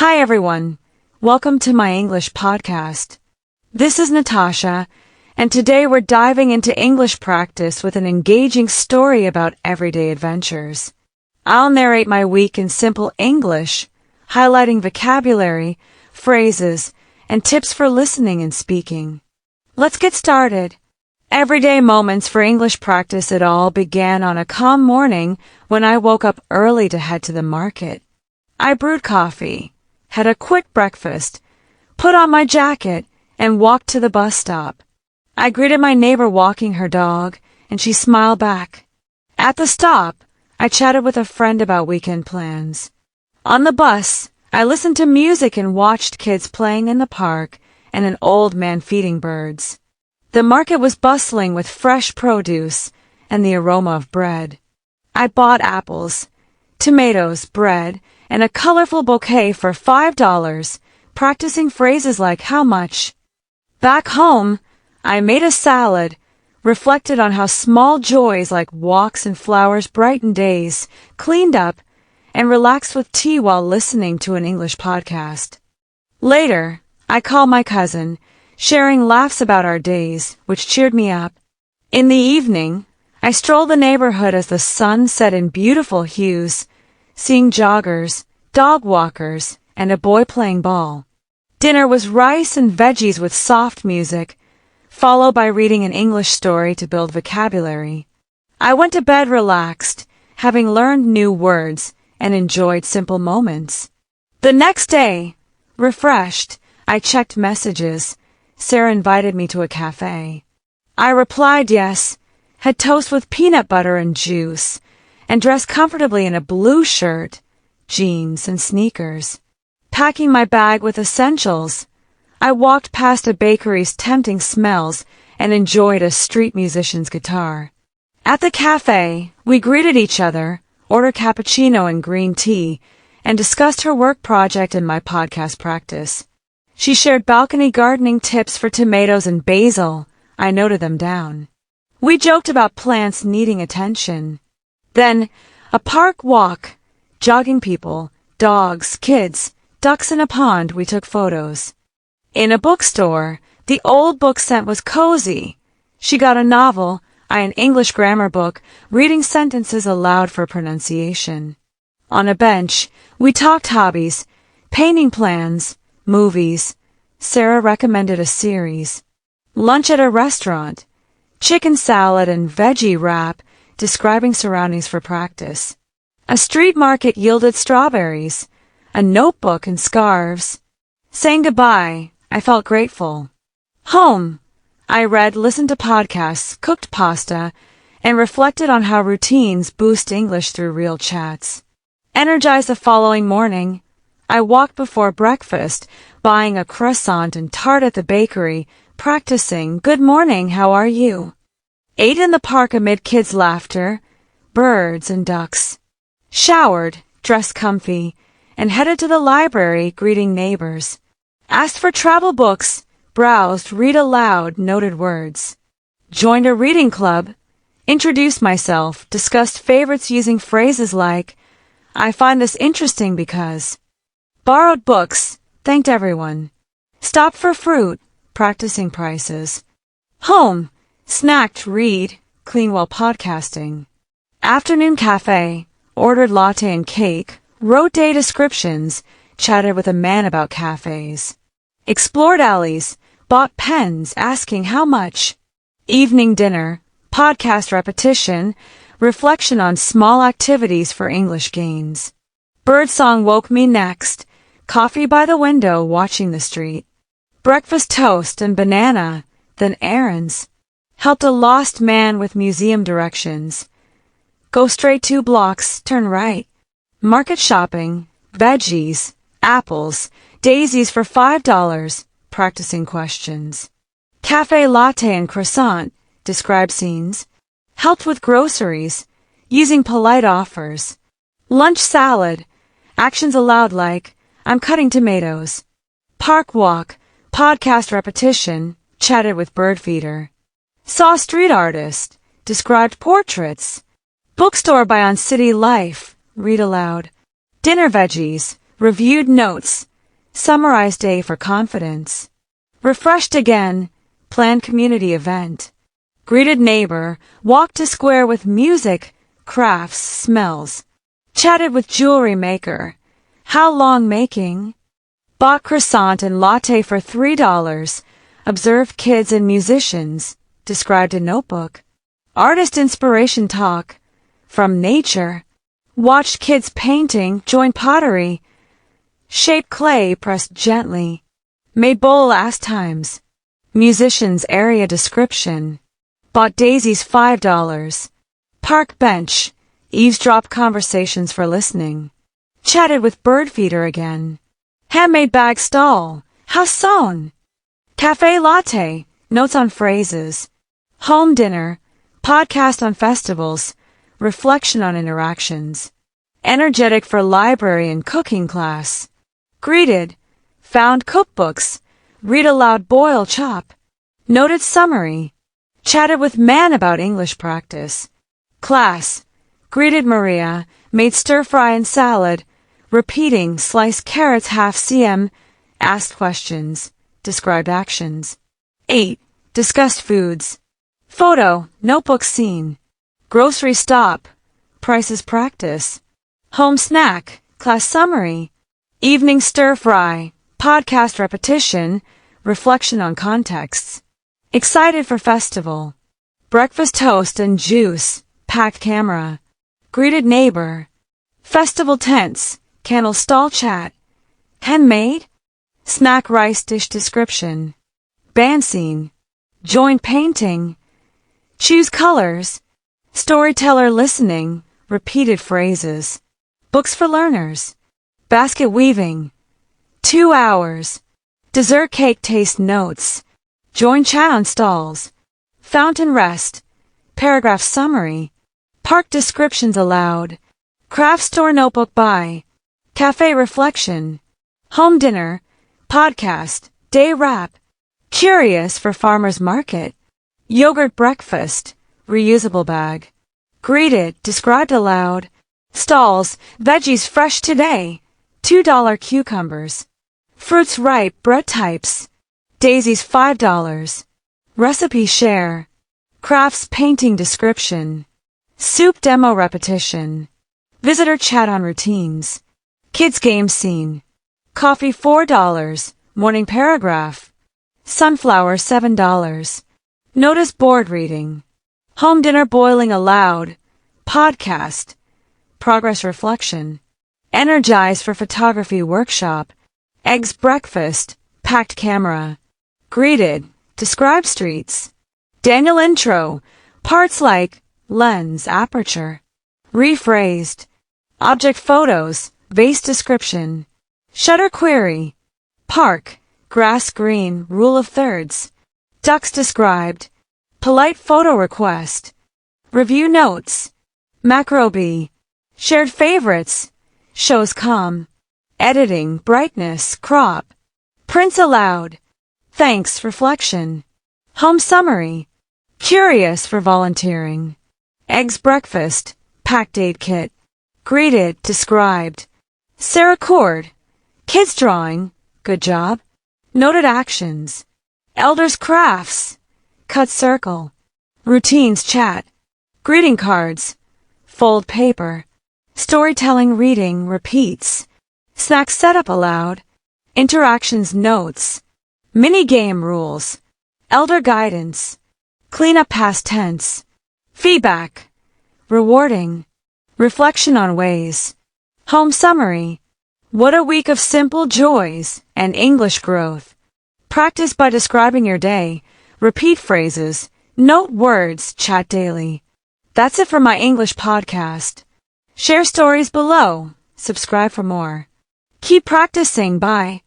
Hi everyone, welcome to my English podcast. This is Natasha, and today we're diving into English practice with an engaging story about everyday adventures. I'll narrate my week in simple English, highlighting vocabulary, phrases, and tips for listening and speaking. Let's get started. Everyday moments for English practice. It all began on a calm morning when I woke up early to head to the market. I brewed coffee, had a quick breakfast, put on my jacket, and walked to the bus stop. I greeted my neighbor walking her dog, and she smiled back. At the stop, I chatted with a friend about weekend plans. On the bus, I listened to music and watched kids playing in the park and an old man feeding birds. The market was bustling with fresh produce and the aroma of bread. I bought apples, tomatoes, bread, and a colorful bouquet for $5, practicing phrases like how much. Back home, I made a salad, reflected on how small joys like walks and flowers brighten days, cleaned up, and relaxed with tea while listening to an English podcast. Later, I called my cousin, sharing laughs about our days, which cheered me up. In the evening, I strolled the neighborhood as the sun set in beautiful hues, seeing joggers, dog walkers, and a boy playing ball. Dinner was rice and veggies with soft music, followed by reading an English story to build vocabulary. I went to bed relaxed, having learned new words and enjoyed simple moments. The next day, refreshed, I checked messages. Sarah invited me to a cafe. I replied yes, had toast with peanut butter and juice, and dressed comfortably in a blue shirt, jeans, and sneakers. Packing my bag with essentials, I walked past a bakery's tempting smells and enjoyed a street musician's guitar. At the cafe, we greeted each other, ordered cappuccino and green tea, and discussed her work project and my podcast practice. She shared balcony gardening tips for tomatoes and basil. I noted them down. We joked about plants needing attention. Then, a park walk, jogging people, dogs, kids, ducks in a pond. We took photos. In a bookstore, the old book scent was cozy. She got a novel, I an English grammar book, reading sentences aloud for pronunciation. On a bench, we talked hobbies, painting plans, movies. Sarah recommended a series. Lunch at a restaurant, chicken salad and veggie wrap, describing surroundings for practice. A street market yielded strawberries, a notebook and scarves. Saying goodbye, I felt grateful. Home, I read, listened to podcasts, cooked pasta, and reflected on how routines boost English through real chats. Energized the following morning, I walked before breakfast, buying a croissant and tart at the bakery, practicing, good morning, how are you? Ate in the park amid kids' laughter, birds and ducks. Showered, dressed comfy, and headed to the library, greeting neighbors. Asked for travel books, browsed, read aloud, noted words. Joined a reading club, introduced myself, discussed favorites using phrases like, I find this interesting because. Borrowed books, thanked everyone. Stopped for fruit, practicing prices. Home, snacked, read, clean while podcasting. Afternoon cafe, ordered latte and cake, wrote day descriptions, chatted with a man about cafes. Explored alleys, bought pens, asking how much. Evening dinner, podcast repetition, reflection on small activities for English gains. Birdsong woke me next, coffee by the window, watching the street. Breakfast toast and banana, then errands. Helped a lost man with museum directions. Go straight 2 blocks, turn right. Market shopping, veggies, apples, daisies for $5, practicing questions. Cafe latte and croissant, describe scenes. Helped with groceries, using polite offers. Lunch salad, actions aloud like, I'm cutting tomatoes. Park walk, podcast repetition, chatted with bird feeder. Saw street artist, described portraits. Bookstore by on city life, read aloud. Dinner veggies, reviewed notes, Summarize day for confidence. Refreshed again. Planned community event. Greeted neighbor. Walked to square with music, crafts, smells. Chatted with jewelry maker. How long making? Bought croissant and latte for $3. Observed kids and musicians. Described a notebook. Artist inspiration talk. From nature. Watched kids painting, joined pottery. Shaped clay, pressed gently. Made bowl last times. Musician's area description. Bought daisies $5. Park bench. Eavesdrop conversations for listening. Chatted with bird feeder again. Handmade bag stall. How sewn? Cafe latte. Notes on phrases. Home dinner. Podcast on festivals. Reflection on interactions. Energetic for library and cooking class. Greeted. Found cookbooks. Read aloud boil chop. Noted summary. Chatted with man about English practice. Class. Greeted Maria. Made stir-fry and salad. Repeating sliced carrots half cm. Asked questions. Described actions. 8. Discussed foods. Photo. Notebook scene. Grocery stop. Prices practice. Home snack. Class summary. Evening stir-fry. Podcast repetition. Reflection on contexts. Excited for festival. Breakfast toast and juice. Packed camera. Greeted neighbor. Festival tents. Candle stall chat. Handmade. Snack rice dish description. Band scene. Joint painting. Choose colors. Storyteller listening. Repeated phrases. Books for learners. Basket weaving. 2 hours. Dessert cake taste notes. Join chat on stalls. Fountain rest. Paragraph summary. Park descriptions aloud. Craft store notebook buy. Cafe reflection. Home dinner. Podcast. Day wrap. Curious for farmer's market. Yogurt breakfast. Reusable bag. Greeted. Described aloud. Stalls. Veggies fresh today. $2 cucumbers. Fruits ripe. Bread types. Daisies $5. Recipe share. Crafts painting description. Soup demo repetition. Visitor chat on routines. Kids game scene. Coffee $4. Morning paragraph. Sunflower $7. Notice board reading. Home dinner boiling aloud. Podcast. Progress reflection. Energize for photography workshop. Eggs breakfast. Packed camera. Greeted. Describe streets. Daniel intro. Parts like lens, aperture. Rephrased. Object photos. Vase description. Shutter query. Park. Grass green. Rule of thirds. Ducks described. Polite photo request. Review notes. Macro B. Shared favorites. Shows calm. Editing. Brightness. Crop. Prints aloud. Thanks. Reflection. Home summary. Curious for volunteering. Eggs breakfast. Packed aid kit. Greeted. Described. Sarah Cord. Kids drawing. Good job. Noted actions. Elders crafts. Cut circle. Routines chat. Greeting cards. Fold paper. Storytelling reading repeats. Snack setup aloud. Interactions notes. Mini game rules. Elder guidance. Clean up past tense. Feedback. Rewarding. Reflection on ways. Home summary. What a week of simple joys and English growth. Practice by describing your day. Repeat phrases. Note words. Chat daily. That's it for my English podcast. Share stories below. Subscribe for more. Keep practicing. Bye.